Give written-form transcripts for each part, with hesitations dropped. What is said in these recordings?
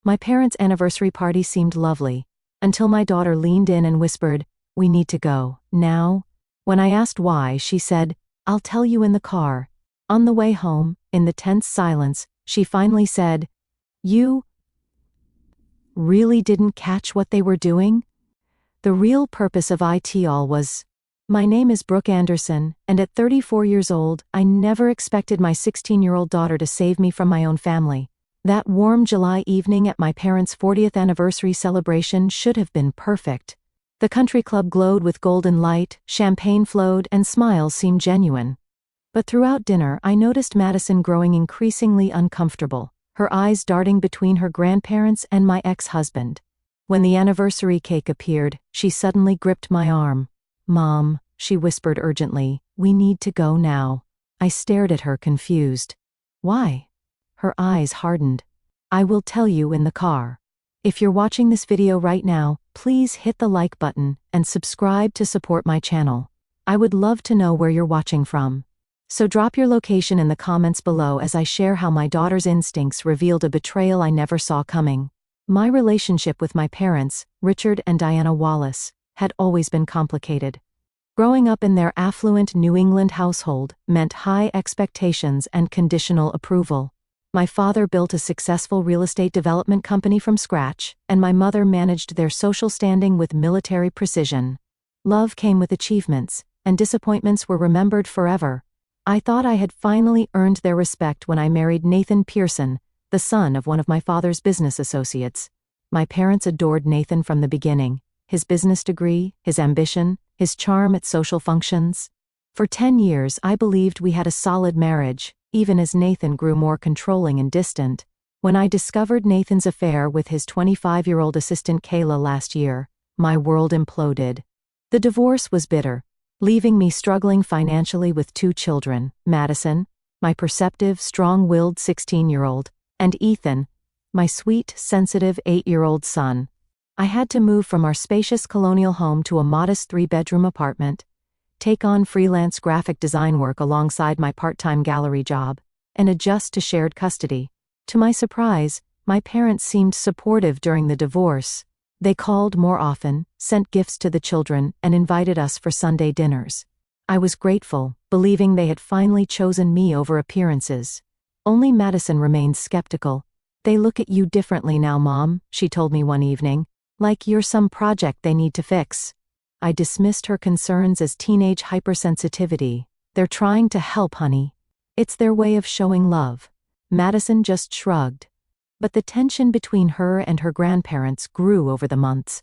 My parents' anniversary party seemed lovely, until my daughter leaned in and whispered, "We need to go, now." When I asked why, she said, "I'll tell you in the car." On the way home, in the tense silence, she finally said, "You really didn't catch what they were doing?" The real purpose of AITA was, my name is Brooke Anderson, and at 34 years old, I never expected my 16-year-old daughter to save me from my own family. That warm July evening at my parents' 40th anniversary celebration should have been perfect. The country club glowed with golden light, champagne flowed, and smiles seemed genuine. But throughout dinner, I noticed Madison growing increasingly uncomfortable, her eyes darting between her grandparents and my ex-husband. When the anniversary cake appeared, she suddenly gripped my arm. "Mom," she whispered urgently, "we need to go now." I stared at her confused. "Why?" Her eyes hardened. "I will tell you in the car. If you're watching this video right now, please hit the like button and subscribe to support my channel. I would love to know where you're watching from. So drop your location in the comments below as I share how my daughter's instincts revealed a betrayal I never saw coming. My relationship with my parents, Richard and Diana Wallace, had always been complicated. Growing up in their affluent New England household meant high expectations and conditional approval. My father built a successful real estate development company from scratch, and my mother managed their social standing with military precision. Love came with achievements, and disappointments were remembered forever. I thought I had finally earned their respect when I married Nathan Pearson, the son of one of my father's business associates. My parents adored Nathan from the beginning. His business degree, his ambition, his charm at social functions. For 10 years I believed we had a solid marriage, even as Nathan grew more controlling and distant. When I discovered Nathan's affair with his 25-year-old assistant Kayla last year, my world imploded. The divorce was bitter, leaving me struggling financially with 2 children, Madison, my perceptive, strong-willed 16-year-old, and Ethan, my sweet, sensitive 8-year-old son. I had to move from our spacious colonial home to a modest 3-bedroom apartment, take on freelance graphic design work alongside my part-time gallery job, and adjust to shared custody. To my surprise, my parents seemed supportive during the divorce. They called more often, sent gifts to the children, and invited us for Sunday dinners. I was grateful, believing they had finally chosen me over appearances. Only Madison remained skeptical. "They look at you differently now, Mom," she told me one evening. "Like you're some project they need to fix." I dismissed her concerns as teenage hypersensitivity. "They're trying to help, honey. It's their way of showing love." Madison just shrugged. But the tension between her and her grandparents grew over the months.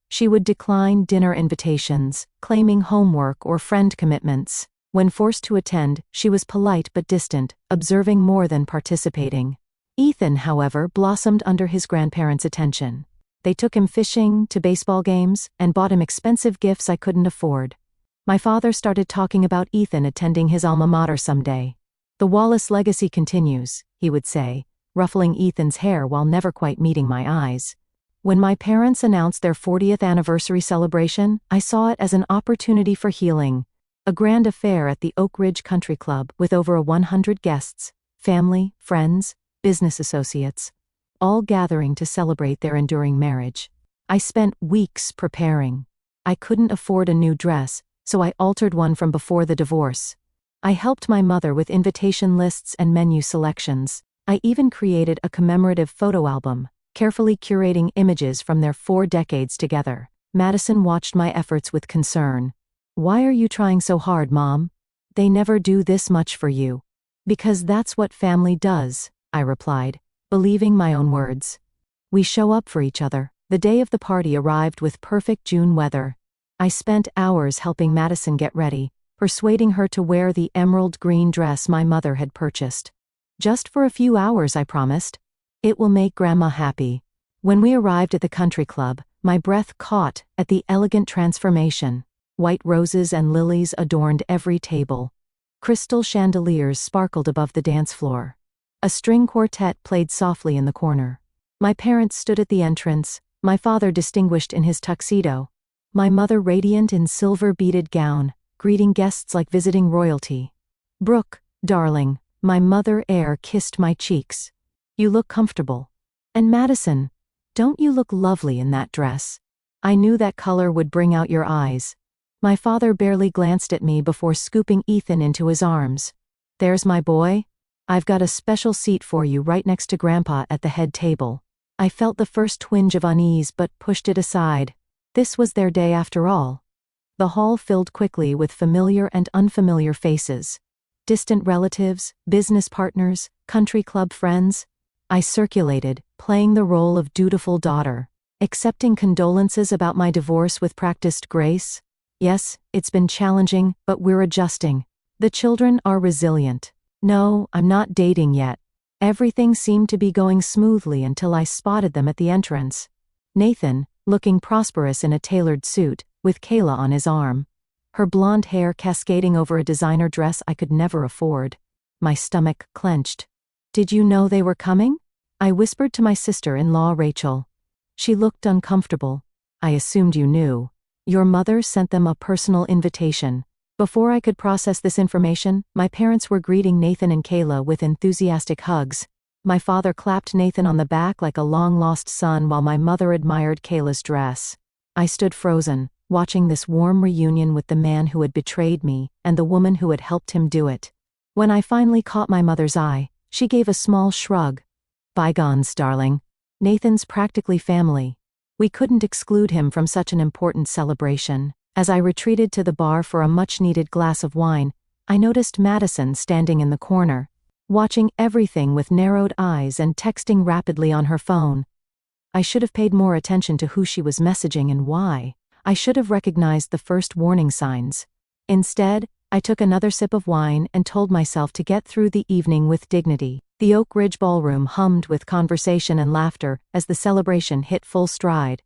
She would decline dinner invitations, claiming homework or friend commitments. When forced to attend, she was polite but distant, observing more than participating. Ethan, however, blossomed under his grandparents' attention. They took him fishing, to baseball games, and bought him expensive gifts I couldn't afford. My father started talking about Ethan attending his alma mater someday. "The Wallace legacy continues," he would say, ruffling Ethan's hair while never quite meeting my eyes. When my parents announced their 40th anniversary celebration, I saw it as an opportunity for healing. A grand affair at the Oak Ridge Country Club with over 100 guests, family, friends, business associates, all gathering to celebrate their enduring marriage. I spent weeks preparing. I couldn't afford a new dress, so I altered one from before the divorce. I helped my mother with invitation lists and menu selections. I even created a commemorative photo album, carefully curating images from their 4 decades together. Madison watched my efforts with concern. "Why are you trying so hard, Mom? They never do this much for you." "Because that's what family does," I replied, believing my own words. "We show up for each other." The day of the party arrived with perfect June weather. I spent hours helping Madison get ready, persuading her to wear the emerald green dress my mother had purchased. "Just for a few hours," I promised. "It will make Grandma happy." When we arrived at the country club, my breath caught at the elegant transformation. White roses and lilies adorned every table. Crystal chandeliers sparkled above the dance floor. A string quartet played softly in the corner. My parents stood at the entrance, my father distinguished in his tuxedo, my mother radiant in silver-beaded gown, greeting guests like visiting royalty. "Brooke, darling," my mother air kissed my cheeks. "You look comfortable." And Madison, don't you look lovely in that dress? I knew that color would bring out your eyes. My father barely glanced at me before scooping Ethan into his arms. There's my boy. I've got a special seat for you right next to Grandpa at the head table. I felt the first twinge of unease but pushed it aside. This was their day after all. The hall filled quickly with familiar and unfamiliar faces. Distant relatives, business partners, country club friends. I circulated, playing the role of dutiful daughter, accepting condolences about my divorce with practiced grace. Yes, it's been challenging, but we're adjusting. The children are resilient. No, I'm not dating yet. Everything seemed to be going smoothly until I spotted them at the entrance. Nathan, looking prosperous in a tailored suit, with Kayla on his arm. Her blonde hair cascading over a designer dress I could never afford. My stomach clenched. Did you know they were coming? I whispered to my sister-in-law Rachel. She looked uncomfortable. I assumed you knew. Your mother sent them a personal invitation. Before I could process this information, my parents were greeting Nathan and Kayla with enthusiastic hugs. My father clapped Nathan on the back like a long-lost son while my mother admired Kayla's dress. I stood frozen, watching this warm reunion with the man who had betrayed me and the woman who had helped him do it. When I finally caught my mother's eye, she gave a small shrug. Bygones, darling. Nathan's practically family. We couldn't exclude him from such an important celebration. As I retreated to the bar for a much-needed glass of wine, I noticed Madison standing in the corner, watching everything with narrowed eyes and texting rapidly on her phone. I should have paid more attention to who she was messaging and why. I should have recognized the first warning signs. Instead, I took another sip of wine and told myself to get through the evening with dignity. The Oak Ridge Ballroom hummed with conversation and laughter as the celebration hit full stride.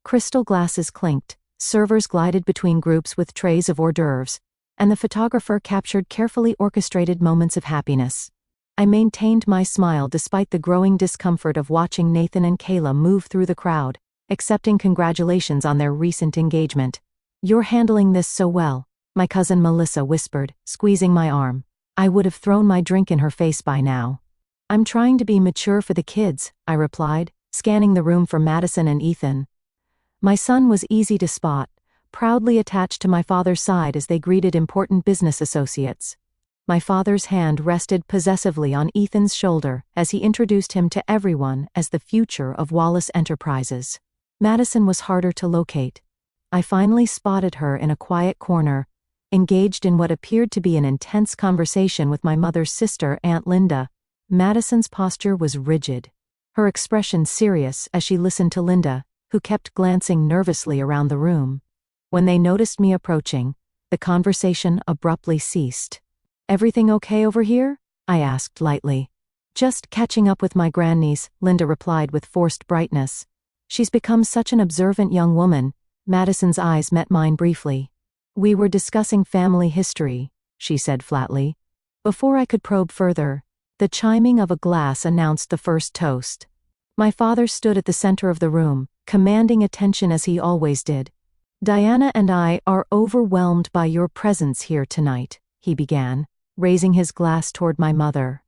Crystal glasses clinked, servers glided between groups with trays of hors d'oeuvres, and the photographer captured carefully orchestrated moments of happiness. I maintained my smile despite the growing discomfort of watching Nathan and Kayla move through the crowd, accepting congratulations on their recent engagement. You're handling this so well, my cousin Melissa whispered, squeezing my arm. I would have thrown my drink in her face by now. I'm trying to be mature for the kids, I replied, scanning the room for Madison and Ethan. My son was easy to spot, proudly attached to my father's side as they greeted important business associates. My father's hand rested possessively on Ethan's shoulder as he introduced him to everyone as the future of Wallace Enterprises. Madison was harder to locate. I finally spotted her in a quiet corner, engaged in what appeared to be an intense conversation with my mother's sister, Aunt Linda. Madison's posture was rigid, her expression serious as she listened to Linda, who kept glancing nervously around the room. When they noticed me approaching, the conversation abruptly ceased. Everything okay over here? I asked lightly. Just catching up with my grandniece, Linda replied with forced brightness. She's become such an observant young woman. Madison's eyes met mine briefly. We were discussing family history, she said flatly. Before I could probe further, the chiming of a glass announced the first toast. My father stood at the center of the room, commanding attention as he always did. Diana and I are overwhelmed by your presence here tonight, he began, raising his glass toward my mother.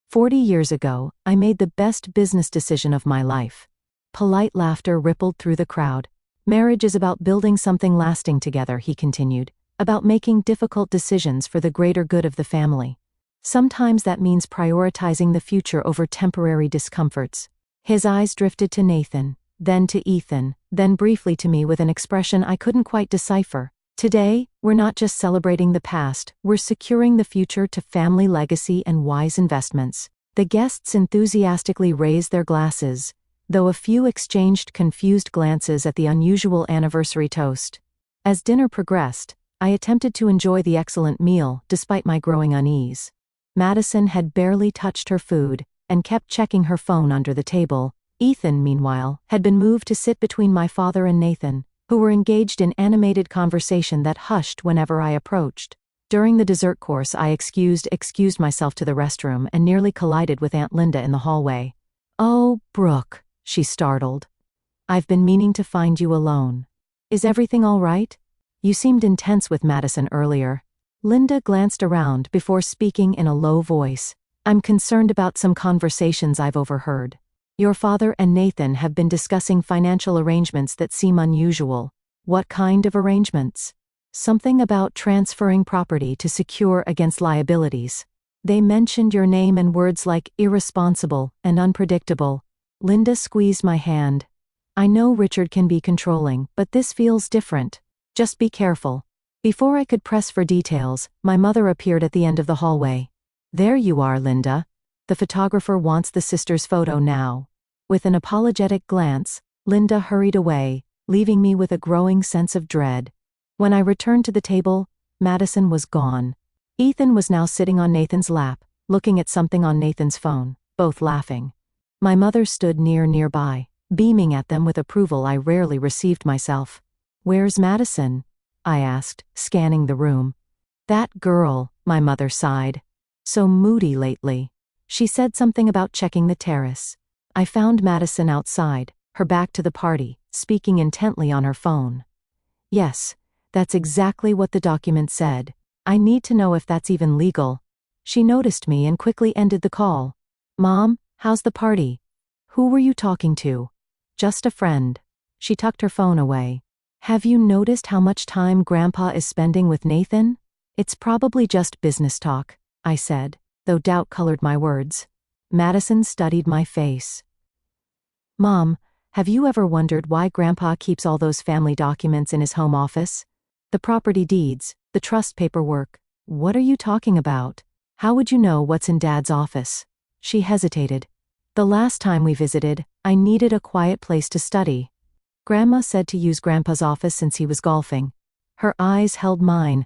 40 years ago, I made the best business decision of my life. Polite laughter rippled through the crowd. Marriage is about building something lasting together, he continued, about making difficult decisions for the greater good of the family. Sometimes that means prioritizing the future over temporary discomforts. His eyes drifted to Nathan, then to Ethan, then briefly to me with an expression I couldn't quite decipher. Today, we're not just celebrating the past, we're securing the future to family legacy and wise investments. The guests enthusiastically raised their glasses, though a few exchanged confused glances at the unusual anniversary toast. As dinner progressed, I attempted to enjoy the excellent meal despite my growing unease. Madison had barely touched her food and kept checking her phone under the table. Ethan, meanwhile, had been moved to sit between my father and Nathan, who were engaged in animated conversation that hushed whenever I approached. During the dessert course, I excused myself to the restroom and nearly collided with Aunt Linda in the hallway. "Oh, Brooke," she startled. "I've been meaning to find you alone. Is everything all right? You seemed intense with Madison earlier." Linda glanced around before speaking in a low voice. "I'm concerned about some conversations I've overheard. Your father and Nathan have been discussing financial arrangements that seem unusual. What kind of arrangements? Something about transferring property to secure against liabilities. They mentioned your name and words like irresponsible and unpredictable. Linda squeezed my hand. I know Richard can be controlling, but this feels different. Just be careful. Before I could press for details, my mother appeared at the end of the hallway. There you are, Linda. The photographer wants the sister's photo now. With an apologetic glance, Linda hurried away, leaving me with a growing sense of dread. When I returned to the table, Madison was gone. Ethan was now sitting on Nathan's lap, looking at something on Nathan's phone, both laughing. My mother stood nearby, beaming at them with approval I rarely received myself. Where's Madison? I asked, scanning the room. That girl, my mother sighed. So moody lately. She said something about checking the terrace. I found Madison outside, her back to the party, speaking intently on her phone. Yes, that's exactly what the document said. I need to know if that's even legal. She noticed me and quickly ended the call. Mom, how's the party? Who were you talking to? Just a friend. She tucked her phone away. Have you noticed how much time Grandpa is spending with Nathan? It's probably just business talk, I said, though doubt colored my words. Madison studied my face. Mom, have you ever wondered why Grandpa keeps all those family documents in his home office? The property deeds, the trust paperwork. What are you talking about? How would you know what's in Dad's office? She hesitated. The last time we visited, I needed a quiet place to study. Grandma said to use Grandpa's office since he was golfing. Her eyes held mine.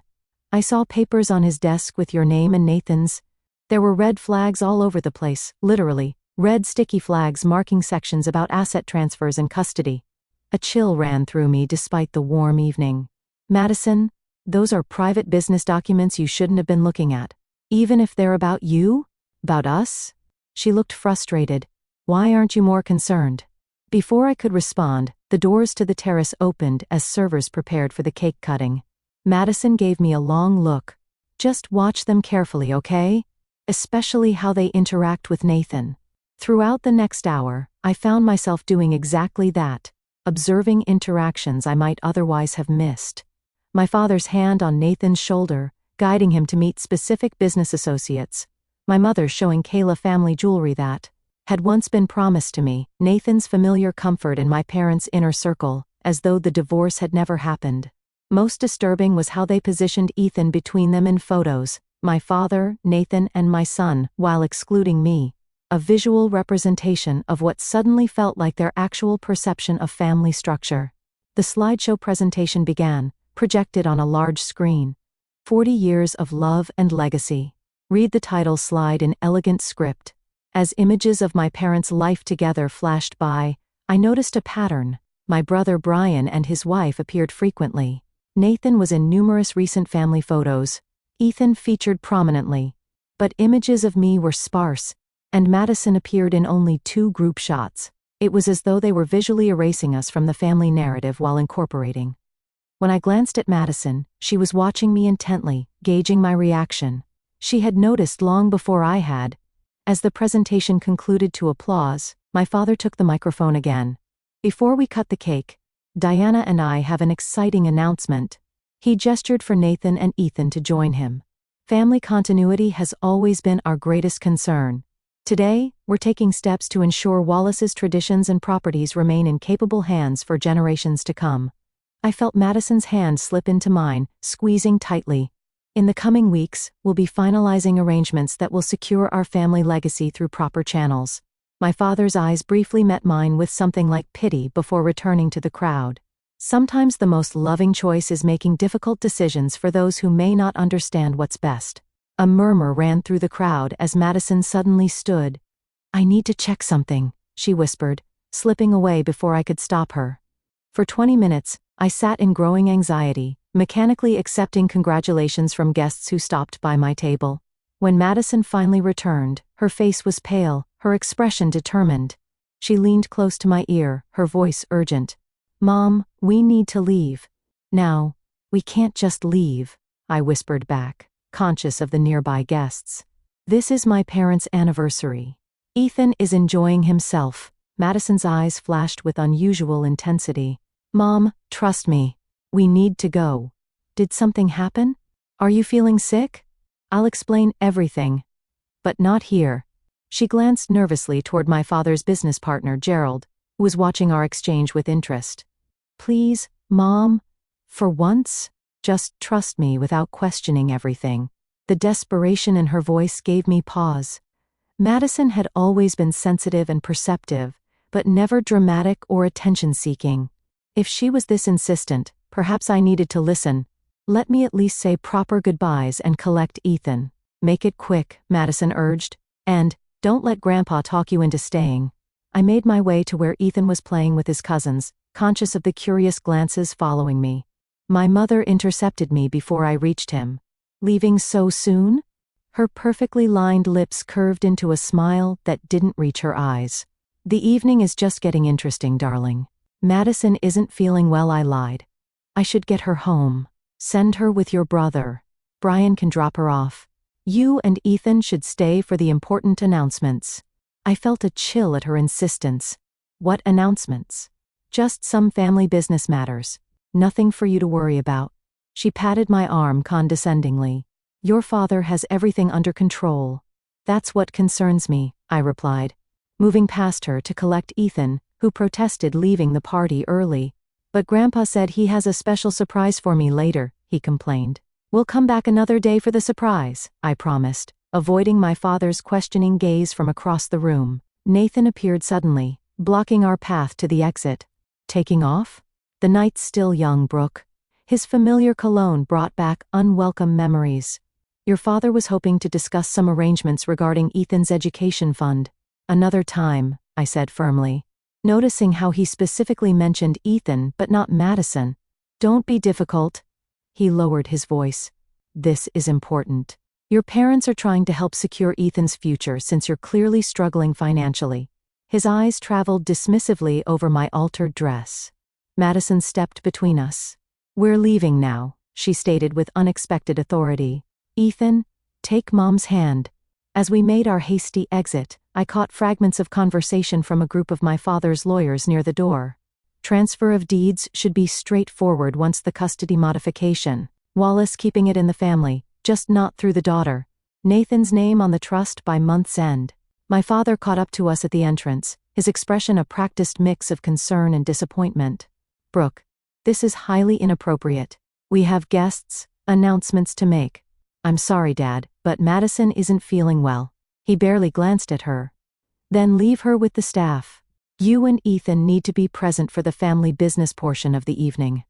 I saw papers on his desk with your name and Nathan's. There were red flags all over the place, literally, red sticky flags marking sections about asset transfers and custody. A chill ran through me despite the warm evening. Madison, those are private business documents you shouldn't have been looking at. Even if they're about you? About us? She looked frustrated. Why aren't you more concerned? Before I could respond, the doors to the terrace opened as servers prepared for the cake cutting. Madison gave me a long look. Just watch them carefully, okay? Especially how they interact with Nathan. Throughout the next hour, I found myself doing exactly that, observing interactions I might otherwise have missed. My father's hand on Nathan's shoulder, guiding him to meet specific business associates. My mother showing Kayla family jewelry that had once been promised to me, Nathan's familiar comfort in my parents' inner circle, as though the divorce had never happened. Most disturbing was how they positioned Ethan between them in photos, my father, Nathan, and my son, while excluding me. A visual representation of what suddenly felt like their actual perception of family structure. The slideshow presentation began, projected on a large screen. 40 Years of Love and Legacy. Read the title slide in elegant script. As images of my parents' life together flashed by, I noticed a pattern. My brother Brian and his wife appeared frequently. Nathan was in numerous recent family photos. Ethan featured prominently. But images of me were sparse, and Madison appeared in only 2 group shots. It was as though they were visually erasing us from the family narrative while incorporating. When I glanced at Madison, she was watching me intently, gauging my reaction. She had noticed long before I had. As the presentation concluded to applause, my father took the microphone again. Before we cut the cake, Diana and I have an exciting announcement. He gestured for Nathan and Ethan to join him. Family continuity has always been our greatest concern. Today, we're taking steps to ensure Wallace's traditions and properties remain in capable hands for generations to come. I felt Madison's hand slip into mine, squeezing tightly. In the coming weeks, we'll be finalizing arrangements that will secure our family legacy through proper channels. My father's eyes briefly met mine with something like pity before returning to the crowd. Sometimes the most loving choice is making difficult decisions for those who may not understand what's best. A murmur ran through the crowd as Madison suddenly stood. I need to check something, she whispered, slipping away before I could stop her. For 20 minutes, I sat in growing anxiety, mechanically accepting congratulations from guests who stopped by my table. When Madison finally returned, her face was pale, her expression determined. She leaned close to my ear, her voice urgent. Mom, we need to leave. Now, we can't just leave, I whispered back, conscious of the nearby guests. This is my parents' anniversary. Ethan is enjoying himself. Madison's eyes flashed with unusual intensity. Mom, trust me. We need to go. Did something happen? Are you feeling sick? I'll explain everything. But not here. She glanced nervously toward my father's business partner, Gerald, who was watching our exchange with interest. Please, Mom, for once, just trust me without questioning everything. The desperation in her voice gave me pause. Madison had always been sensitive and perceptive, but never dramatic or attention-seeking. If she was this insistent, perhaps I needed to listen. Let me at least say proper goodbyes and collect Ethan. Make it quick, Madison urged. And, don't let Grandpa talk you into staying. I made my way to where Ethan was playing with his cousins, conscious of the curious glances following me. My mother intercepted me before I reached him. Leaving so soon? Her perfectly lined lips curved into a smile that didn't reach her eyes. The evening is just getting interesting, darling. Madison isn't feeling well, I lied. I should get her home. Send her with your brother. Brian can drop her off. You and Ethan should stay for the important announcements. I felt a chill at her insistence. What announcements? Just some family business matters. Nothing for you to worry about. She patted my arm condescendingly. Your father has everything under control. That's what concerns me, I replied, moving past her to collect Ethan, who protested leaving the party early. But Grandpa said he has a special surprise for me later, he complained. We'll come back another day for the surprise, I promised, avoiding my father's questioning gaze from across the room. Nathan appeared suddenly, blocking our path to the exit. Taking off? The night's still young, Brooke. His familiar cologne brought back unwelcome memories. Your father was hoping to discuss some arrangements regarding Ethan's education fund. Another time, I said firmly, noticing how he specifically mentioned Ethan but not Madison. Don't be difficult. He lowered his voice. This is important. Your parents are trying to help secure Ethan's future since you're clearly struggling financially. His eyes traveled dismissively over my altered dress. Madison stepped between us. We're leaving now, she stated with unexpected authority. Ethan, take Mom's hand. As we made our hasty exit, I caught fragments of conversation from a group of my father's lawyers near the door. Transfer of deeds should be straightforward once the custody modification. Wallace keeping it in the family, just not through the daughter. Nathan's name on the trust by month's end. My father caught up to us at the entrance, his expression a practiced mix of concern and disappointment. Brooke, this is highly inappropriate. We have guests, announcements to make. I'm sorry, Dad, but Madison isn't feeling well. He barely glanced at her. Then leave her with the staff. You and Ethan need to be present for the family business portion of the evening.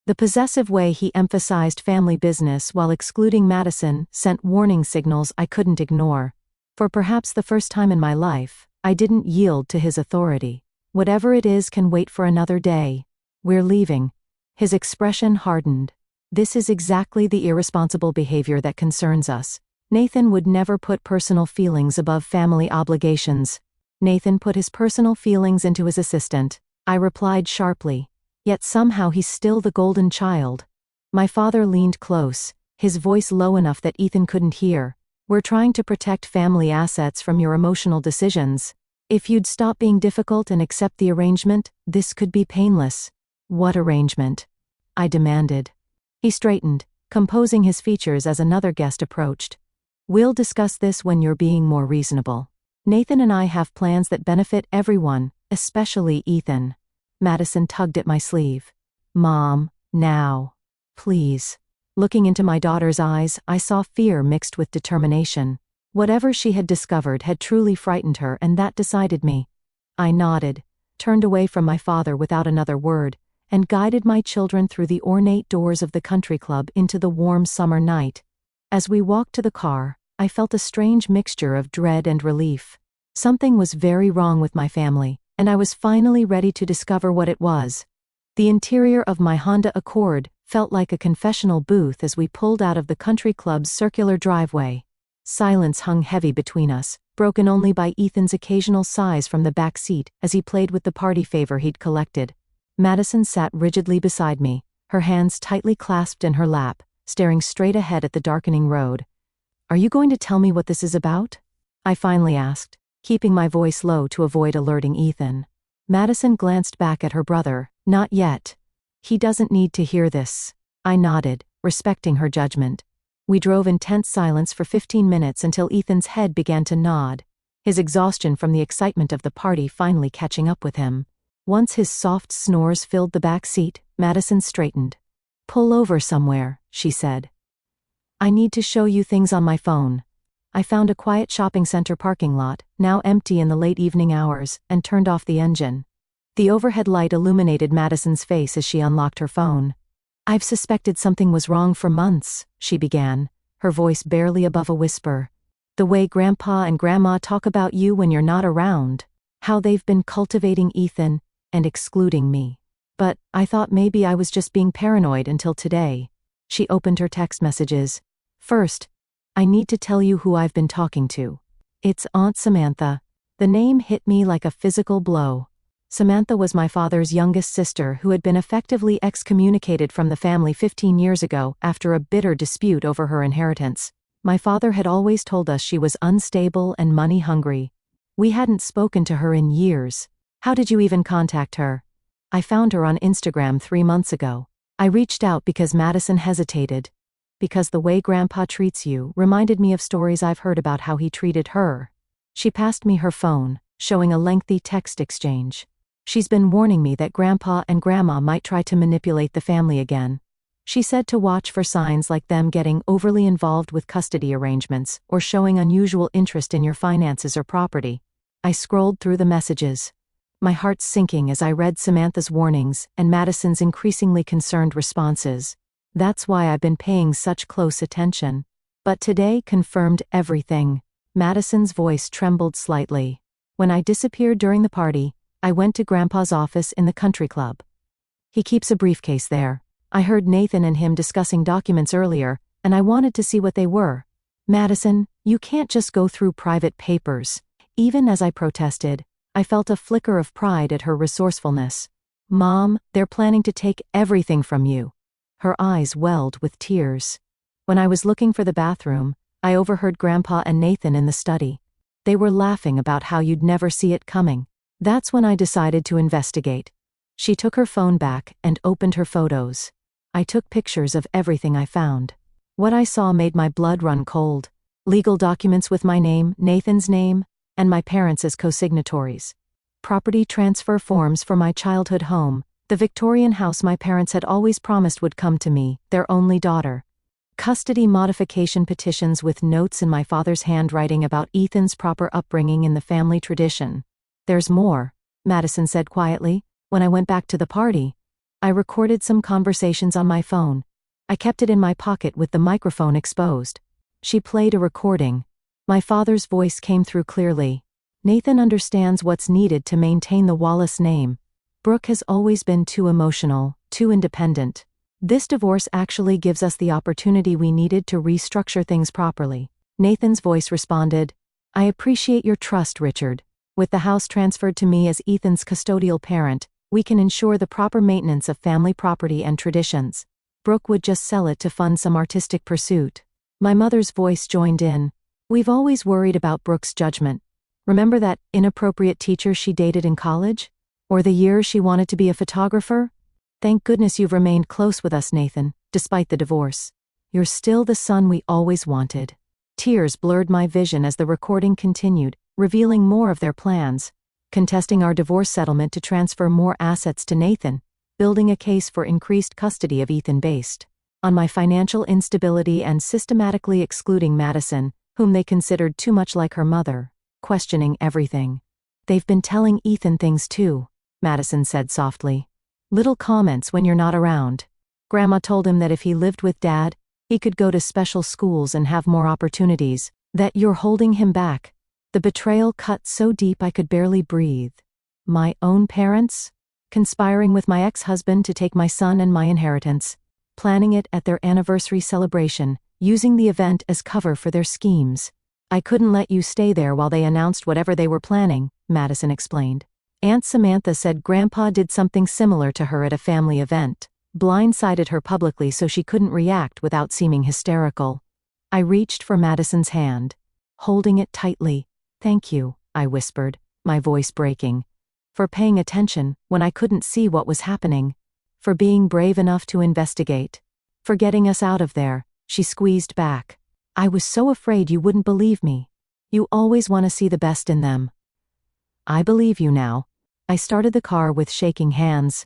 The possessive way he emphasized family business while excluding Madison sent warning signals I couldn't ignore. For perhaps the first time in my life, I didn't yield to his authority. Whatever it is can wait for another day. We're leaving. His expression hardened. This is exactly the irresponsible behavior that concerns us. Nathan would never put personal feelings above family obligations. Nathan put his personal feelings into his assistant. I replied sharply. Yet somehow he's still the golden child. My father leaned close, his voice low enough that Ethan couldn't hear. We're trying to protect family assets from your emotional decisions. If you'd stop being difficult and accept the arrangement, this could be painless. What arrangement? I demanded. He straightened, composing his features as another guest approached. We'll discuss this when you're being more reasonable. Nathan and I have plans that benefit everyone, especially Ethan. Madison tugged at my sleeve. Mom, now. Please. Looking into my daughter's eyes, I saw fear mixed with determination. Whatever she had discovered had truly frightened her, and that decided me. I nodded, turned away from my father without another word, and guided my children through the ornate doors of the country club into the warm summer night. As we walked to the car, I felt a strange mixture of dread and relief. Something was very wrong with my family, and I was finally ready to discover what it was. The interior of my Honda Accord felt like a confessional booth as we pulled out of the country club's circular driveway. Silence hung heavy between us, broken only by Ethan's occasional sighs from the back seat as he played with the party favor he'd collected. Madison sat rigidly beside me, her hands tightly clasped in her lap, staring straight ahead at the darkening road. Are you going to tell me what this is about? I finally asked, keeping my voice low to avoid alerting Ethan. Madison glanced back at her brother. Not yet. He doesn't need to hear this. I nodded, respecting her judgment. We drove in tense silence for 15 minutes until Ethan's head began to nod, his exhaustion from the excitement of the party finally catching up with him. Once his soft snores filled the back seat, Madison straightened. Pull over somewhere, she said. I need to show you things on my phone. I found a quiet shopping center parking lot, now empty in the late evening hours, and turned off the engine. The overhead light illuminated Madison's face as she unlocked her phone. I've suspected something was wrong for months, she began, her voice barely above a whisper. The way Grandpa and Grandma talk about you when you're not around. How they've been cultivating Ethan and excluding me. But I thought maybe I was just being paranoid until today. She opened her text messages. First, I need to tell you who I've been talking to. It's Aunt Samantha. The name hit me like a physical blow. Samantha was my father's youngest sister who had been effectively excommunicated from the family 15 years ago after a bitter dispute over her inheritance. My father had always told us she was unstable and money-hungry. We hadn't spoken to her in years. How did you even contact her? I found her on Instagram 3 months ago. I reached out because Madison hesitated. Because the way Grandpa treats you reminded me of stories I've heard about how he treated her. She passed me her phone, showing a lengthy text exchange. She's been warning me that Grandpa and Grandma might try to manipulate the family again. She said to watch for signs like them getting overly involved with custody arrangements or showing unusual interest in your finances or property. I scrolled through the messages, my heart sinking as I read Samantha's warnings and Madison's increasingly concerned responses. That's why I've been paying such close attention. But today confirmed everything. Madison's voice trembled slightly. When I disappeared during the party, I went to Grandpa's office in the country club. He keeps a briefcase there. I heard Nathan and him discussing documents earlier, and I wanted to see what they were. Madison, you can't just go through private papers. Even as I protested, I felt a flicker of pride at her resourcefulness. Mom, they're planning to take everything from you. Her eyes welled with tears. When I was looking for the bathroom, I overheard Grandpa and Nathan in the study. They were laughing about how you'd never see it coming. That's when I decided to investigate. She took her phone back and opened her photos. I took pictures of everything I found. What I saw made my blood run cold. Legal documents with my name, Nathan's name, and my parents as co-signatories. Property transfer forms for my childhood home, the Victorian house my parents had always promised would come to me, their only daughter. Custody modification petitions with notes in my father's handwriting about Ethan's proper upbringing in the family tradition. There's more, Madison said quietly. When I went back to the party, I recorded some conversations on my phone. I kept it in my pocket with the microphone exposed. She played a recording. My father's voice came through clearly. Nathan understands what's needed to maintain the Wallace name. Brooke has always been too emotional, too independent. This divorce actually gives us the opportunity we needed to restructure things properly. Nathan's voice responded, I appreciate your trust, Richard. With the house transferred to me as Ethan's custodial parent, we can ensure the proper maintenance of family property and traditions. Brooke would just sell it to fund some artistic pursuit. My mother's voice joined in. We've always worried about Brooke's judgment. Remember that inappropriate teacher she dated in college? Or the year she wanted to be a photographer? Thank goodness you've remained close with us, Nathan, despite the divorce. You're still the son we always wanted. Tears blurred my vision as the recording continued, revealing more of their plans. Contesting our divorce settlement to transfer more assets to Nathan, building a case for increased custody of Ethan based on my financial instability and systematically excluding Madison, whom they considered too much like her mother, questioning everything. They've been telling Ethan things too, Madison said softly. Little comments when you're not around. Grandma told him that if he lived with Dad, he could go to special schools and have more opportunities, that you're holding him back. The betrayal cut so deep I could barely breathe. My own parents? Conspiring with my ex-husband to take my son and my inheritance. Planning it at their anniversary celebration, using the event as cover for their schemes. I couldn't let you stay there while they announced whatever they were planning, Madison explained. Aunt Samantha said Grandpa did something similar to her at a family event, blindsided her publicly so she couldn't react without seeming hysterical. I reached for Madison's hand, holding it tightly. Thank you, I whispered, my voice breaking. For paying attention when I couldn't see what was happening. For being brave enough to investigate. For getting us out of there, she squeezed back. I was so afraid you wouldn't believe me. You always want to see the best in them. I believe you now. I started the car with shaking hands.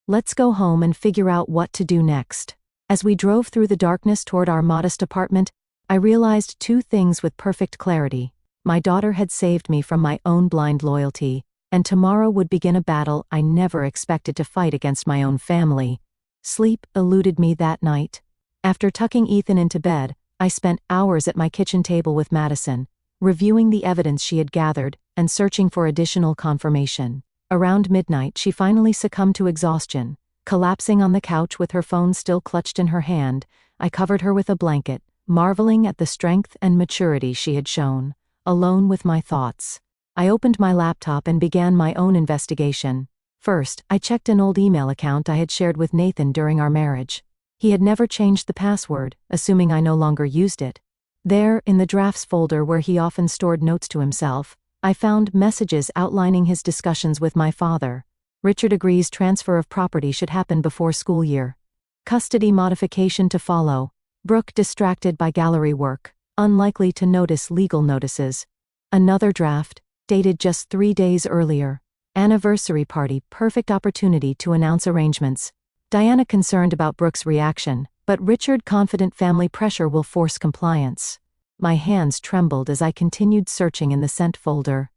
Let's go home and figure out what to do next. As we drove through the darkness toward our modest apartment, I realized two things with perfect clarity. My daughter had saved me from my own blind loyalty, and tomorrow would begin a battle I never expected to fight against my own family. Sleep eluded me that night. After tucking Ethan into bed, I spent hours at my kitchen table with Madison, reviewing the evidence she had gathered and searching for additional confirmation. Around midnight, she finally succumbed to exhaustion. Collapsing on the couch with her phone still clutched in her hand, I covered her with a blanket, marveling at the strength and maturity she had shown. Alone with my thoughts, I opened my laptop and began my own investigation. First, I checked an old email account I had shared with Nathan during our marriage. He had never changed the password, assuming I no longer used it. There, in the drafts folder where he often stored notes to himself, I found messages outlining his discussions with my father. Richard agrees transfer of property should happen before school year. Custody modification to follow. Brooke distracted by gallery work, unlikely to notice legal notices. Another draft, dated just 3 days earlier. Anniversary party, perfect opportunity to announce arrangements. Diana concerned about Brooke's reaction, but Richard confident family pressure will force compliance. My hands trembled as I continued searching in the sent folder.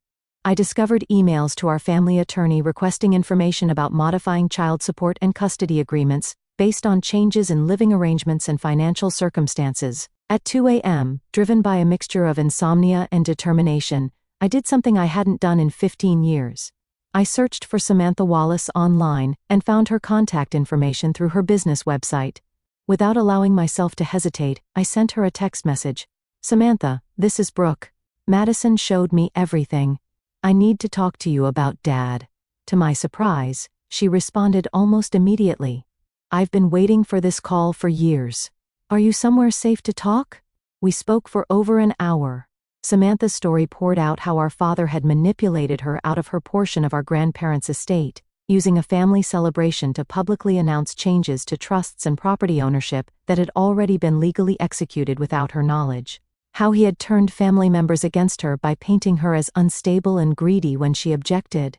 I discovered emails to our family attorney requesting information about modifying child support and custody agreements based on changes in living arrangements and financial circumstances. At 2 a.m., driven by a mixture of insomnia and determination, I did something I hadn't done in 15 years. I searched for Samantha Wallace online and found her contact information through her business website. Without allowing myself to hesitate, I sent her a text message. Samantha, this is Brooke. Madison showed me everything. I need to talk to you about Dad. To my surprise, she responded almost immediately. I've been waiting for this call for years. Are you somewhere safe to talk? We spoke for over an hour. Samantha's story poured out how our father had manipulated her out of her portion of our grandparents' estate, using a family celebration to publicly announce changes to trusts and property ownership that had already been legally executed without her knowledge. How he had turned family members against her by painting her as unstable and greedy when she objected.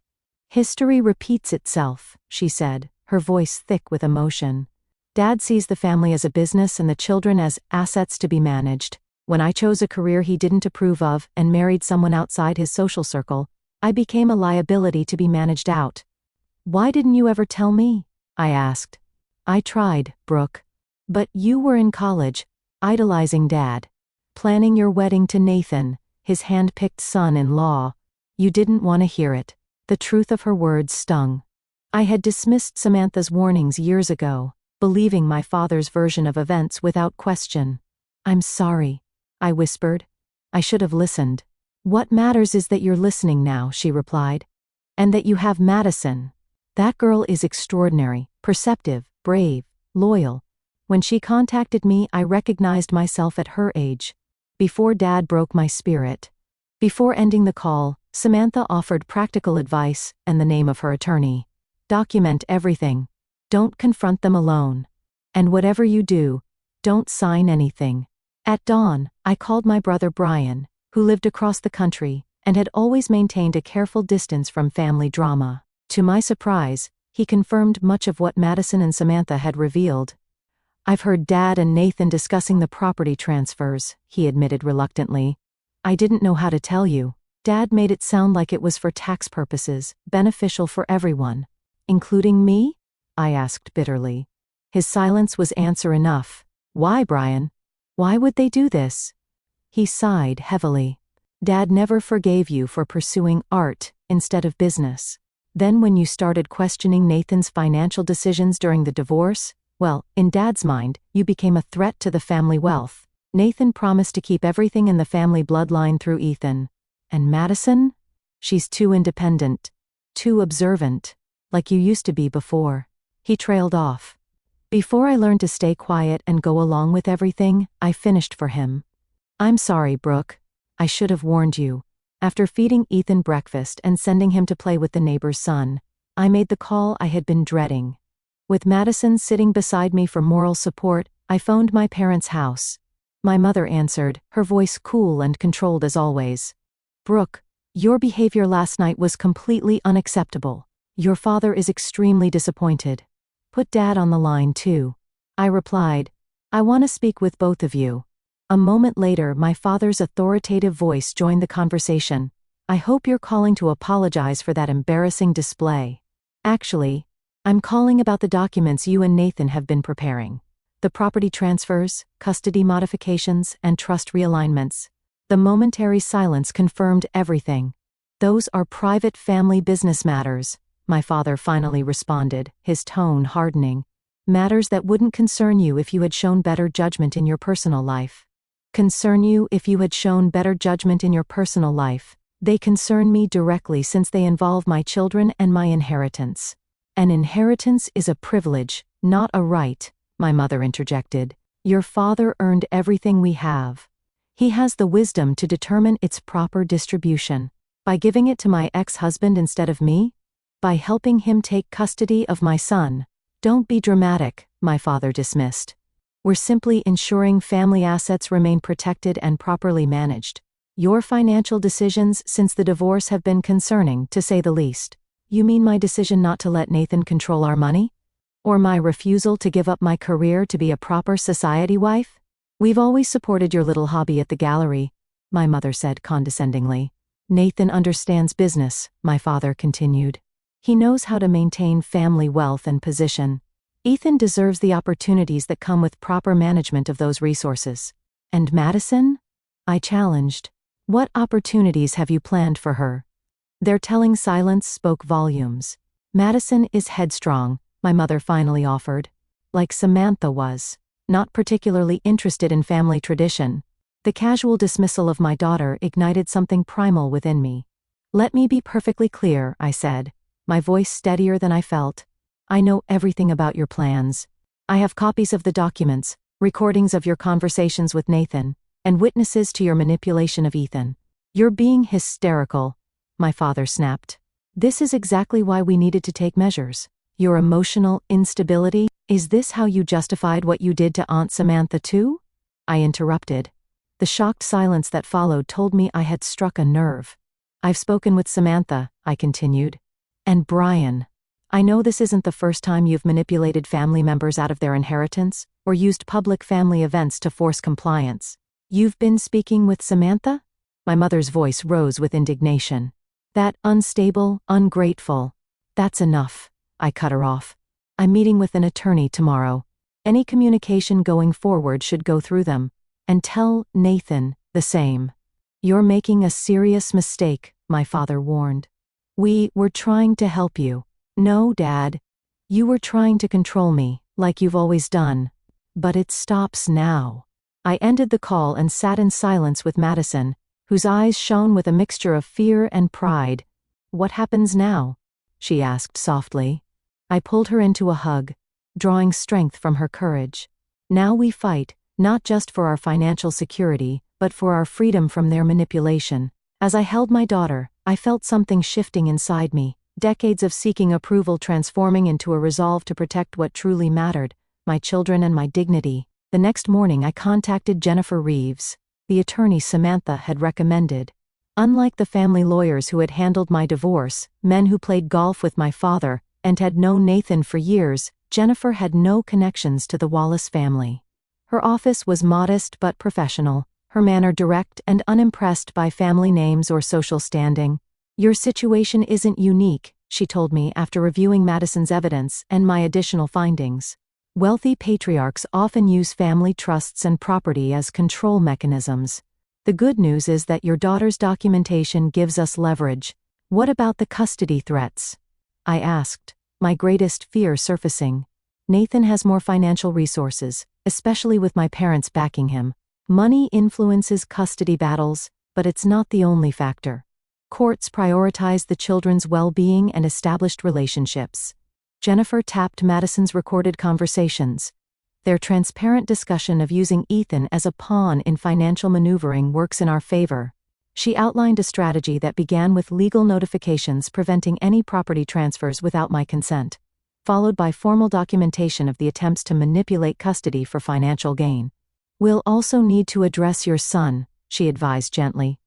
History repeats itself, she said, her voice thick with emotion. Dad sees the family as a business and the children as assets to be managed. When I chose a career he didn't approve of and married someone outside his social circle, I became a liability to be managed out. Why didn't you ever tell me? I asked. I tried, Brooke. But you were in college, idolizing Dad. Planning your wedding to Nathan, his hand-picked son-in-law. You didn't want to hear it. The truth of her words stung. I had dismissed Samantha's warnings years ago, believing my father's version of events without question. I'm sorry, I whispered. I should have listened. What matters is that you're listening now, she replied. And that you have Madison. That girl is extraordinary, perceptive, brave, loyal. When she contacted me, I recognized myself at her age. Before Dad broke my spirit. Before ending the call, Samantha offered practical advice and the name of her attorney. Document everything. Don't confront them alone. And whatever you do, don't sign anything. At dawn, I called my brother Brian, who lived across the country and had always maintained a careful distance from family drama. To my surprise, he confirmed much of what Madison and Samantha had revealed. I've heard Dad and Nathan discussing the property transfers, he admitted reluctantly. I didn't know how to tell you. Dad made it sound like it was for tax purposes, beneficial for everyone. Including me? I asked bitterly. His silence was answer enough. Why, Brian? Why would they do this? He sighed heavily. Dad never forgave you for pursuing art instead of business. Then when you started questioning Nathan's financial decisions during the divorce, well, in Dad's mind, you became a threat to the family wealth. Nathan promised to keep everything in the family bloodline through Ethan. And Madison? She's too independent. Too observant. Like you used to be before. He trailed off. Before I learned to stay quiet and go along with everything, I finished for him. I'm sorry, Brooke. I should have warned you. After feeding Ethan breakfast and sending him to play with the neighbor's son, I made the call I had been dreading. With Madison sitting beside me for moral support, I phoned my parents' house. My mother answered, her voice cool and controlled as always. "Brooke, your behavior last night was completely unacceptable. Your father is extremely disappointed. Put Dad on the line too." I replied, "I want to speak with both of you." A moment later, my father's authoritative voice joined the conversation. "I hope you're calling to apologize for that embarrassing display. Actually, I'm calling about the documents you and Nathan have been preparing. The property transfers, custody modifications, and trust realignments." The momentary silence confirmed everything. "Those are private family business matters," my father finally responded, his tone hardening. "Matters that wouldn't concern you if you had shown better judgment in your personal life." Concern you if you had shown better judgment in your personal life. They concern me directly since they involve my children and my inheritance. "An inheritance is a privilege, not a right," my mother interjected. "Your father earned everything we have. He has the wisdom to determine its proper distribution. By giving it to my ex-husband instead of me? By helping him take custody of my son." "Don't be dramatic," my father dismissed. "We're simply ensuring family assets remain protected and properly managed. Your financial decisions since the divorce have been concerning, to say the least." "You mean my decision not to let Nathan control our money? Or my refusal to give up my career to be a proper society wife?" "We've always supported your little hobby at the gallery," my mother said condescendingly. "Nathan understands business," my father continued. "He knows how to maintain family wealth and position. Ethan deserves the opportunities that come with proper management of those resources." "And Madison?" I challenged. "What opportunities have you planned for her?" Their telling silence spoke volumes. "Madison is headstrong," my mother finally offered. "Like Samantha was. Not particularly interested in family tradition." The casual dismissal of my daughter ignited something primal within me. "Let me be perfectly clear," I said, my voice steadier than I felt. "I know everything about your plans. I have copies of the documents, recordings of your conversations with Nathan, and witnesses to your manipulation of Ethan." "You're being hysterical," my father snapped. "This is exactly why we needed to take measures. Your emotional instability, is this how you justified what you did to Aunt Samantha too?" I interrupted. The shocked silence that followed told me I had struck a nerve. "I've spoken with Samantha," I continued. "And Brian. I know this isn't the first time you've manipulated family members out of their inheritance, or used public family events to force compliance. You've been speaking with Samantha?" My mother's voice rose with indignation. "That unstable, ungrateful." "That's enough," I cut her off. "I'm meeting with an attorney tomorrow. Any communication going forward should go through them. And tell Nathan the same." "You're making a serious mistake," my father warned. "We were trying to help you." "No, Dad. You were trying to control me, like you've always done. But it stops now." I ended the call and sat in silence with Madison, whose eyes shone with a mixture of fear and pride. "What happens now?" she asked softly. I pulled her into a hug, drawing strength from her courage. "Now we fight, not just for our financial security, but for our freedom from their manipulation." As I held my daughter, I felt something shifting inside me, decades of seeking approval transforming into a resolve to protect what truly mattered, my children and my dignity. The next morning I contacted Jennifer Reeves, the attorney Samantha had recommended. Unlike the family lawyers who had handled my divorce, men who played golf with my father, and had known Nathan for years, Jennifer had no connections to the Wallace family. Her office was modest but professional, her manner direct and unimpressed by family names or social standing. "Your situation isn't unique," she told me after reviewing Madison's evidence and my additional findings. "Wealthy patriarchs often use family trusts and property as control mechanisms. The good news is that your daughter's documentation gives us leverage. What about the custody threats?" I asked, my greatest fear surfacing. "Nathan has more financial resources, especially with my parents backing him. Money influences custody battles, but it's not the only factor. Courts prioritize the children's well-being and established relationships." Jennifer tapped Madison's recorded conversations. "Their transparent discussion of using Ethan as a pawn in financial maneuvering works in our favor." She outlined a strategy that began with legal notifications preventing any property transfers without my consent, followed by formal documentation of the attempts to manipulate custody for financial gain. "We'll also need to address your son," she advised gently.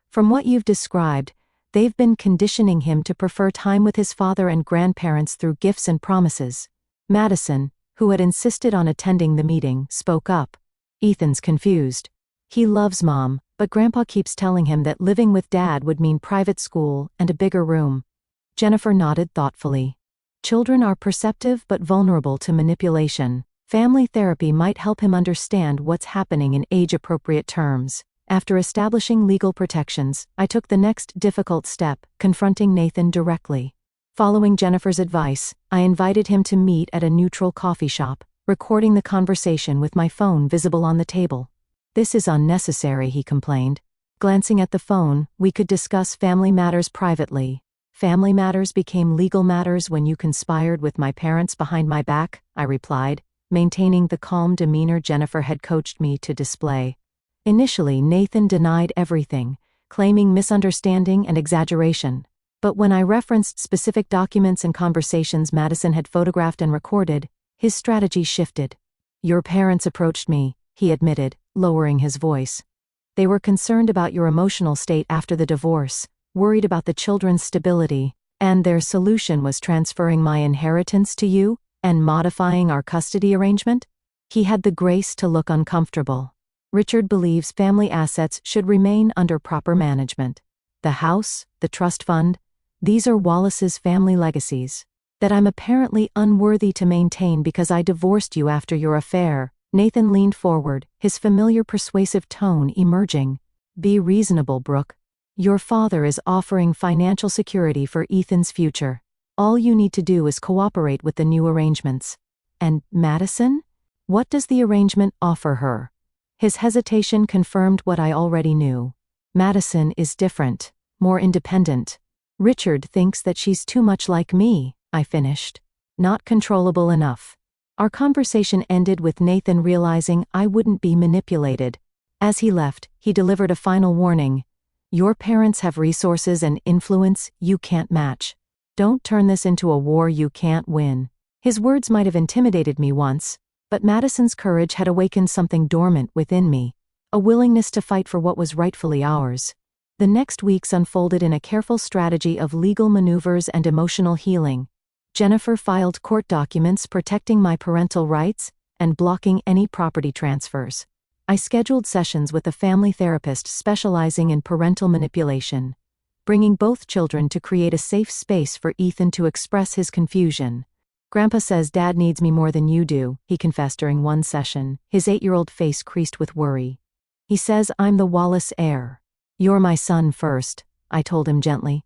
"From what you've described, they've been conditioning him to prefer time with his father and grandparents through gifts and promises." Madison, who had insisted on attending the meeting, spoke up. "Ethan's confused. He loves Mom, but Grandpa keeps telling him that living with Dad would mean private school and a bigger room." Jennifer nodded thoughtfully. "Children are perceptive but vulnerable to manipulation. Family therapy might help him understand what's happening in age-appropriate terms." After establishing legal protections, I took the next difficult step, confronting Nathan directly. Following Jennifer's advice, I invited him to meet at a neutral coffee shop, recording the conversation with my phone visible on the table. "This is unnecessary," he complained. Glancing at the phone, "We could discuss family matters privately." "Family matters became legal matters when you conspired with my parents behind my back," I replied, maintaining the calm demeanor Jennifer had coached me to display. Initially, Nathan denied everything, claiming misunderstanding and exaggeration. But when I referenced specific documents and conversations Madison had photographed and recorded, his strategy shifted. "Your parents approached me," he admitted, lowering his voice. "They were concerned about your emotional state after the divorce, worried about the children's stability, and their solution was transferring my inheritance to you and modifying our custody arrangement." He had the grace to look uncomfortable. "Richard believes family assets should remain under proper management. The house, the trust fund, these are Wallace's family legacies. That I'm apparently unworthy to maintain because I divorced you after your affair." Nathan leaned forward, his familiar persuasive tone emerging. "Be reasonable, Brooke. Your father is offering financial security for Ethan's future. All you need to do is cooperate with the new arrangements." "And Madison? What does the arrangement offer her?" His hesitation confirmed what I already knew. "Madison is different, more independent. Richard thinks that she's too much like me," I finished. "Not controllable enough." Our conversation ended with Nathan realizing I wouldn't be manipulated. As he left, he delivered a final warning. "Your parents have resources and influence you can't match. Don't turn this into a war you can't win." His words might have intimidated me once, but Madison's courage had awakened something dormant within me, a willingness to fight for what was rightfully ours. The next weeks unfolded in a careful strategy of legal maneuvers and emotional healing. Jennifer filed court documents protecting my parental rights and blocking any property transfers. I scheduled sessions with a family therapist specializing in parental manipulation, bringing both children to create a safe space for Ethan to express his confusion. "Grandpa says Dad needs me more than you do," he confessed during one session, his 8-year-old face creased with worry. "He says I'm the Wallace heir. You're my son first," I told him gently.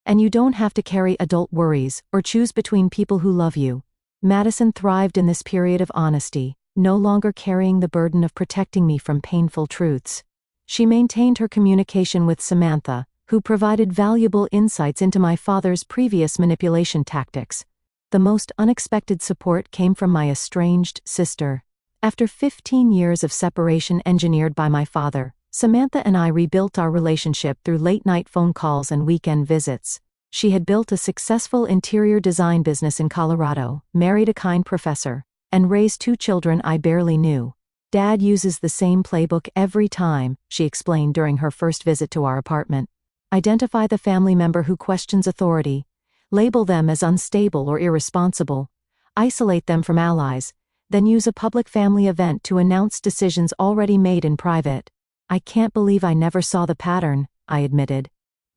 "And you don't have to carry adult worries or choose between people who love you." Madison thrived in this period of honesty, no longer carrying the burden of protecting me from painful truths. She maintained her communication with Samantha, who provided valuable insights into my father's previous manipulation tactics. The most unexpected support came from my estranged sister. After 15 years of separation engineered by my father, Samantha and I rebuilt our relationship through late-night phone calls and weekend visits. She had built a successful interior design business in Colorado, married a kind professor, and raised 2 children I barely knew. "Dad uses the same playbook every time," she explained during her first visit to our apartment. "Identify the family member who questions authority, label them as unstable or irresponsible, isolate them from allies, then use a public family event to announce decisions already made in private." "I can't believe I never saw the pattern," I admitted.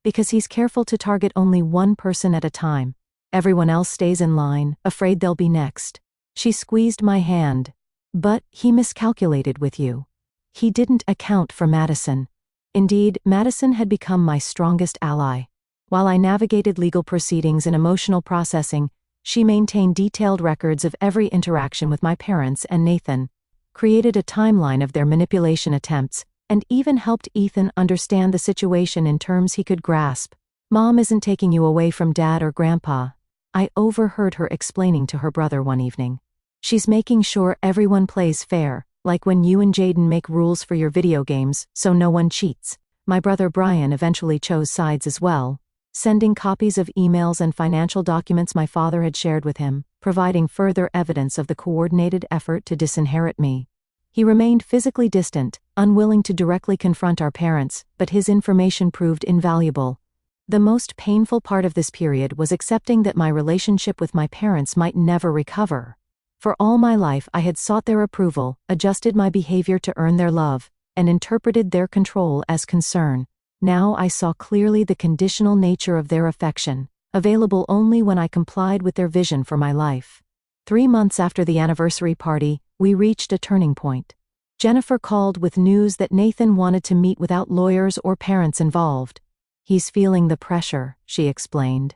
"Because he's careful to target only one person at a time. Everyone else stays in line, afraid they'll be next." She squeezed my hand. "But he miscalculated with you. He didn't account for Madison." Indeed, Madison had become my strongest ally. While I navigated legal proceedings and emotional processing, she maintained detailed records of every interaction with my parents and Nathan, created a timeline of their manipulation attempts, and even helped Ethan understand the situation in terms he could grasp. "Mom isn't taking you away from Dad or Grandpa," I overheard her explaining to her brother one evening. "She's making sure everyone plays fair, like when you and Jaden make rules for your video games so no one cheats." My brother Brian eventually chose sides as well, sending copies of emails and financial documents my father had shared with him, providing further evidence of the coordinated effort to disinherit me. He remained physically distant, unwilling to directly confront our parents, but his information proved invaluable. The most painful part of this period was accepting that my relationship with my parents might never recover. For all my life I had sought their approval, adjusted my behavior to earn their love, and interpreted their control as concern. Now I saw clearly the conditional nature of their affection, available only when I complied with their vision for my life. 3 months after the anniversary party, we reached a turning point. Jennifer called with news that Nathan wanted to meet without lawyers or parents involved. "He's feeling the pressure," she explained.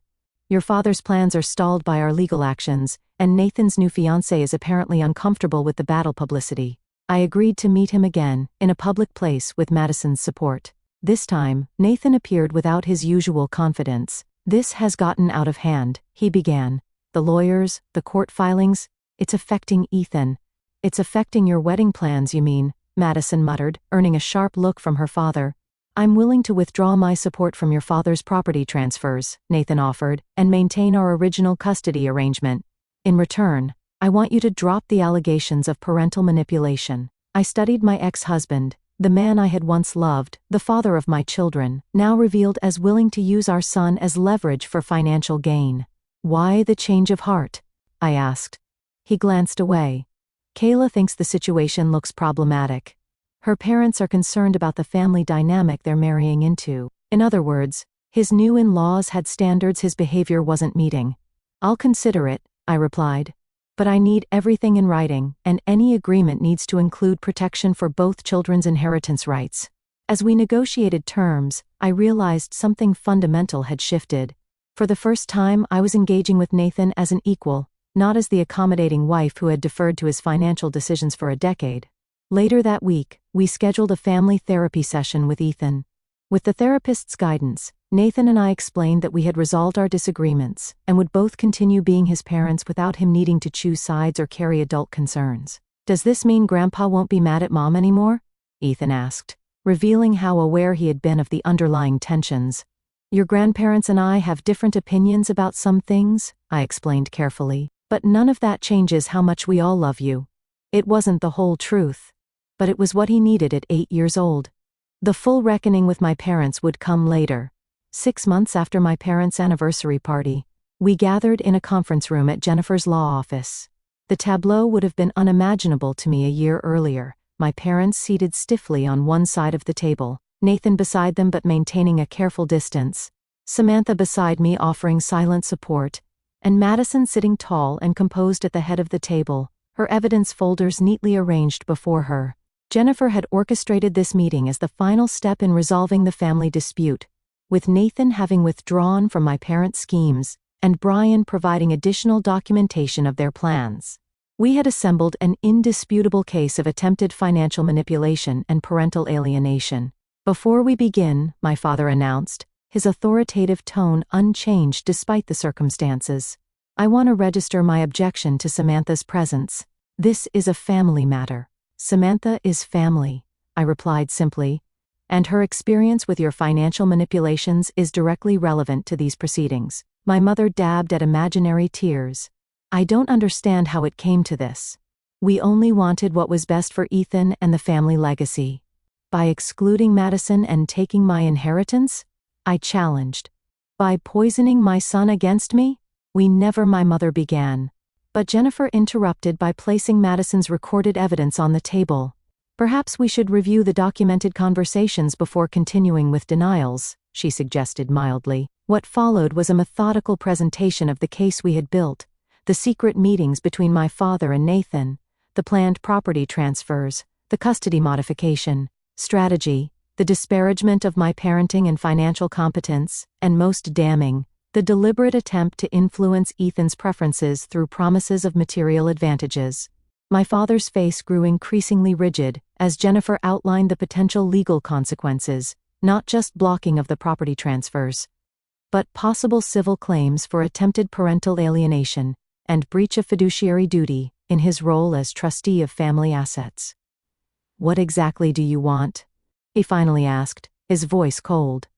"Your father's plans are stalled by our legal actions, and Nathan's new fiancée is apparently uncomfortable with the battle publicity." I agreed to meet him again, in a public place with Madison's support. This time, Nathan appeared without his usual confidence. "This has gotten out of hand," he began. "The lawyers, the court filings, it's affecting Ethan." "It's affecting your wedding plans, you mean?" Madison muttered, earning a sharp look from her father. "I'm willing to withdraw my support from your father's property transfers," Nathan offered, "and maintain our original custody arrangement. In return, I want you to drop the allegations of parental manipulation." I studied my ex-husband, the man I had once loved, the father of my children, now revealed as willing to use our son as leverage for financial gain. "Why the change of heart?" I asked. He glanced away. "Kayla thinks the situation looks problematic. Her parents are concerned about the family dynamic they're marrying into. In other words, his new in-laws had standards his behavior wasn't meeting." "I'll consider it," I replied. "But I need everything in writing, and any agreement needs to include protection for both children's inheritance rights." As we negotiated terms, I realized something fundamental had shifted. For the first time, I was engaging with Nathan as an equal, not as the accommodating wife who had deferred to his financial decisions for a decade. Later that week, we scheduled a family therapy session with Ethan. With the therapist's guidance, Nathan and I explained that we had resolved our disagreements and would both continue being his parents without him needing to choose sides or carry adult concerns. "Does this mean Grandpa won't be mad at Mom anymore?" Ethan asked, revealing how aware he had been of the underlying tensions. "Your grandparents and I have different opinions about some things," I explained carefully, "but none of that changes how much we all love you." It wasn't the whole truth, but it was what he needed at 8 years old. The full reckoning with my parents would come later. 6 months after my parents' anniversary party, we gathered in a conference room at Jennifer's law office. The tableau would have been unimaginable to me a year earlier, my parents seated stiffly on one side of the table, Nathan beside them but maintaining a careful distance, Samantha beside me offering silent support, and Madison sitting tall and composed at the head of the table, her evidence folders neatly arranged before her. Jennifer had orchestrated this meeting as the final step in resolving the family dispute, with Nathan having withdrawn from my parents' schemes, and Brian providing additional documentation of their plans. We had assembled an indisputable case of attempted financial manipulation and parental alienation. "Before we begin," my father announced, his authoritative tone unchanged despite the circumstances, "I want to register my objection to Samantha's presence. This is a family matter." "Samantha is family," I replied simply, "and her experience with your financial manipulations is directly relevant to these proceedings." My mother dabbed at imaginary tears. "I don't understand how it came to this. We only wanted what was best for Ethan and the family legacy." "By excluding Madison and taking my inheritance?" I challenged. "By poisoning my son against me?" "We never," my mother began. But Jennifer interrupted by placing Madison's recorded evidence on the table. "Perhaps we should review the documented conversations before continuing with denials," she suggested mildly. What followed was a methodical presentation of the case we had built, the secret meetings between my father and Nathan, the planned property transfers, the custody modification, strategy, the disparagement of my parenting and financial competence, and most damning, the deliberate attempt to influence Ethan's preferences through promises of material advantages. My father's face grew increasingly rigid as Jennifer outlined the potential legal consequences, not just blocking of the property transfers, but possible civil claims for attempted parental alienation and breach of fiduciary duty in his role as trustee of family assets. "What exactly do you want?" he finally asked, his voice cold.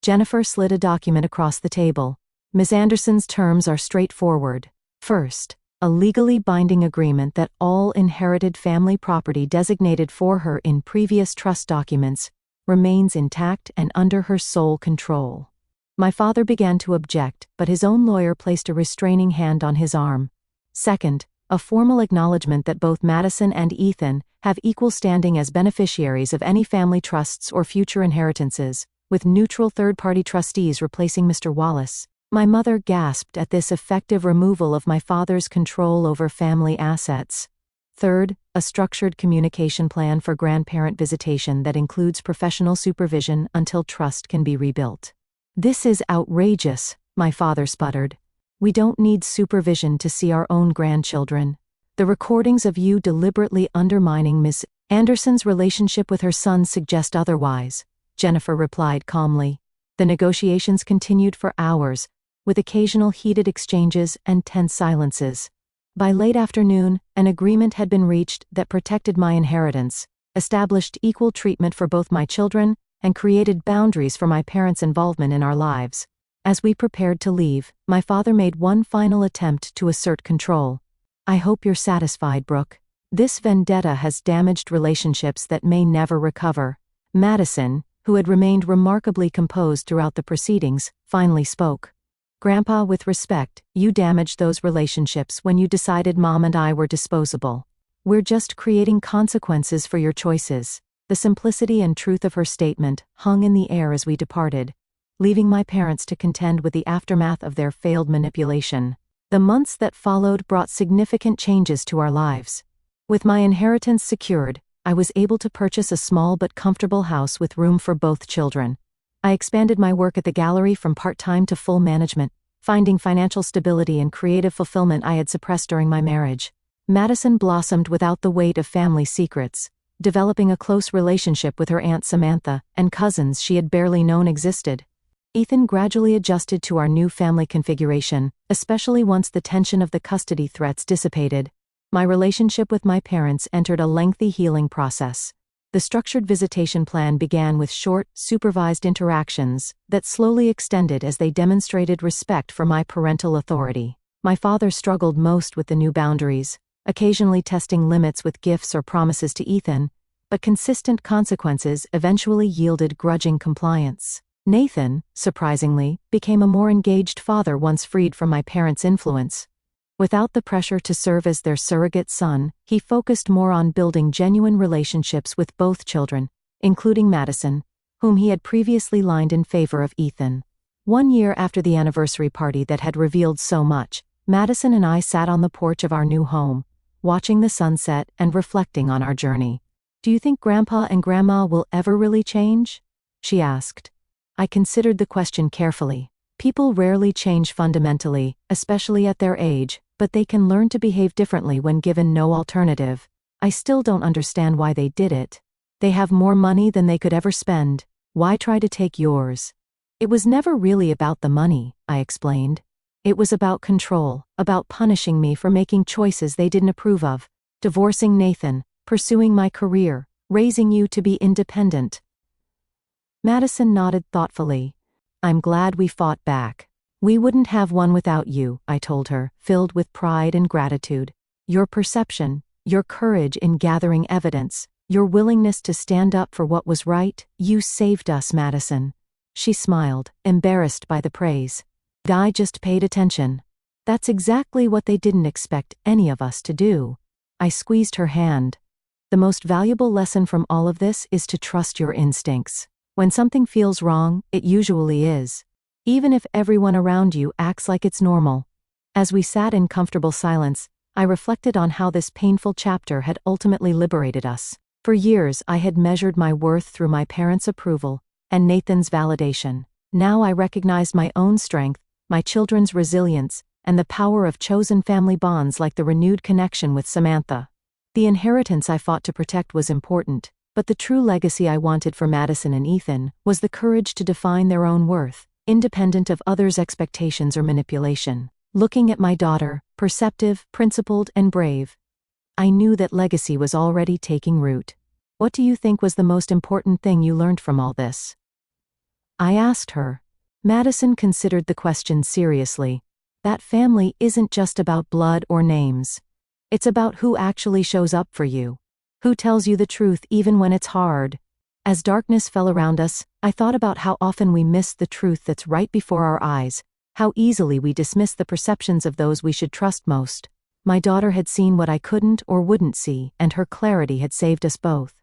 Jennifer slid a document across the table. Ms. Anderson's terms are straightforward. First, a legally binding agreement that all inherited family property designated for her in previous trust documents remains intact and under her sole control. My father began to object, but his own lawyer placed a restraining hand on his arm. Second, a formal acknowledgement that both Madison and Ethan have equal standing as beneficiaries of any family trusts or future inheritances, with neutral third-party trustees replacing Mr. Wallace. My mother gasped at this effective removal of my father's control over family assets. Third, a structured communication plan for grandparent visitation that includes professional supervision until trust can be rebuilt. "This is outrageous," my father sputtered. "We don't need supervision to see our own grandchildren. The recordings of you deliberately undermining Ms. Anderson's relationship with her sons suggest otherwise," Jennifer replied calmly. The negotiations continued for hours, with occasional heated exchanges and tense silences. By late afternoon, an agreement had been reached that protected my inheritance, established equal treatment for both my children, and created boundaries for my parents' involvement in our lives. As we prepared to leave, my father made one final attempt to assert control. "I hope you're satisfied, Brooke. This vendetta has damaged relationships that may never recover." Madison, who had remained remarkably composed throughout the proceedings, finally spoke. "Grandpa, with respect, you damaged those relationships when you decided Mom and I were disposable. We're just creating consequences for your choices." The simplicity and truth of her statement hung in the air as we departed, leaving my parents to contend with the aftermath of their failed manipulation. The months that followed brought significant changes to our lives. With my inheritance secured, I was able to purchase a small but comfortable house with room for both children. I expanded my work at the gallery from part-time to full management, finding financial stability and creative fulfillment I had suppressed during my marriage. Madison blossomed without the weight of family secrets, developing a close relationship with her Aunt Samantha and cousins she had barely known existed. Ethan gradually adjusted to our new family configuration, especially once the tension of the custody threats dissipated. My relationship with my parents entered a lengthy healing process. The structured visitation plan began with short, supervised interactions that slowly extended as they demonstrated respect for my parental authority. My father struggled most with the new boundaries, occasionally testing limits with gifts or promises to Ethan, but consistent consequences eventually yielded grudging compliance. Nathan, surprisingly, became a more engaged father once freed from my parents' influence. Without the pressure to serve as their surrogate son, he focused more on building genuine relationships with both children, including Madison, whom he had previously lined in favor of Ethan. 1 year after the anniversary party that had revealed so much, Madison and I sat on the porch of our new home, watching the sunset and reflecting on our journey. "Do you think Grandpa and Grandma will ever really change?" she asked. I considered the question carefully. People rarely change fundamentally, especially at their age, but they can learn to behave differently when given no alternative. I still don't understand why they did it. They have more money than they could ever spend. Why try to take yours? "It was never really about the money," I explained. "It was about control, about punishing me for making choices they didn't approve of, divorcing Nathan, pursuing my career, raising you to be independent." Madison nodded thoughtfully. "I'm glad we fought back. We wouldn't have one without you," I told her, filled with pride and gratitude. "Your perception, your courage in gathering evidence, your willingness to stand up for what was right, you saved us, Madison." She smiled, embarrassed by the praise. "I just paid attention." "That's exactly what they didn't expect any of us to do." I squeezed her hand. "The most valuable lesson from all of this is to trust your instincts. When something feels wrong, it usually is. Even if everyone around you acts like it's normal." As we sat in comfortable silence, I reflected on how this painful chapter had ultimately liberated us. For years I had measured my worth through my parents' approval and Nathan's validation. Now I recognized my own strength, my children's resilience, and the power of chosen family bonds like the renewed connection with Samantha. The inheritance I fought to protect was important, but the true legacy I wanted for Madison and Ethan was the courage to define their own worth, independent of others' expectations or manipulation. Looking at my daughter, perceptive, principled, and brave, I knew that legacy was already taking root. What do you think was the most important thing you learned from all this? I asked her. Madison considered the question seriously. That family isn't just about blood or names. It's about who actually shows up for you. Who tells you the truth even when it's hard. As darkness fell around us, I thought about how often we miss the truth that's right before our eyes, how easily we dismiss the perceptions of those we should trust most. My daughter had seen what I couldn't or wouldn't see, and her clarity had saved us both.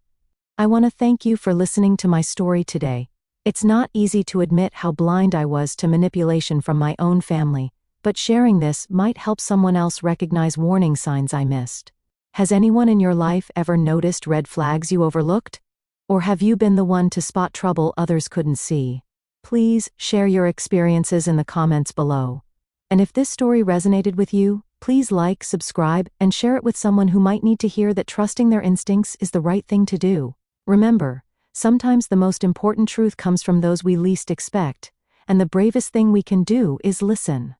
I want to thank you for listening to my story today. It's not easy to admit how blind I was to manipulation from my own family, but sharing this might help someone else recognize warning signs I missed. Has anyone in your life ever noticed red flags you overlooked? Or have you been the one to spot trouble others couldn't see? Please share your experiences in the comments below. And if this story resonated with you, please like, subscribe, and share it with someone who might need to hear that trusting their instincts is the right thing to do. Remember, sometimes the most important truth comes from those we least expect, and the bravest thing we can do is listen.